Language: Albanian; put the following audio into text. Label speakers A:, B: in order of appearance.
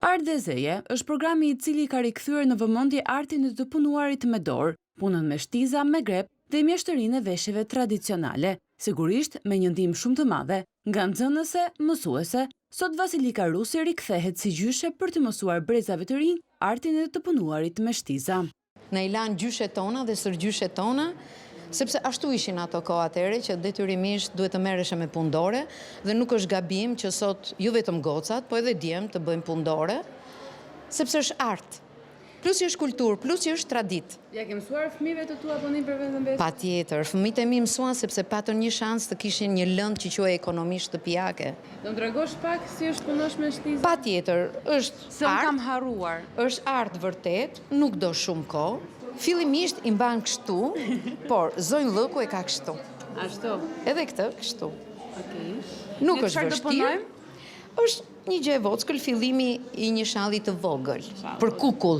A: Art dhe Zeje është programi I cili ka rikthyer në vëmendje artin e të punuarit me dorë, punën me shtiza, me grep dhe mjeshtërinë e veshjeve tradicionale, sigurisht me një ndihmë shumë të madhe nga nxënëse, mësuese. Sot Vasilika Rusi rikthehet si gjyshe për të mësuar brezave të rinj artin e të punuarit me shtiza.
B: Na I lanë gjyshet tona dhe sërgjyshet tona, sepse ashtu ishin ato kohë atëre që detyrimisht duhet të merreshe me pundore dhe nuk është gabim që sot ju vetëm gocat, po edhe djemt të bëjmë pundore, sepse është art. Plus që është kulturë, plus që është tradit.
A: Ja ke mësuar fëmijëve të tua punim për veten vetë?
B: Patjetër, fëmijët e mi mësuan sepse patën një shans të kishin një lëndë që quhej ekonomisht shtëpiake.
A: Do të tregosh pak si është punosh me shtizë?
B: Patjetër, është
A: Se
B: art.
A: kam harruar.
B: Është art vërtet, nuk do shumë kohë. Fillimisht I mban kështu, por zonjë Llëku e ka kështu.
A: Ashtu.
B: Edhe këtë kështu.
A: Okej.
B: Nuk
A: Ne
B: është
A: çfarë do
B: vështirë.
A: punojmë?
B: Është një gjë e vockël, fillimi I një shalli të vogël, për kukull.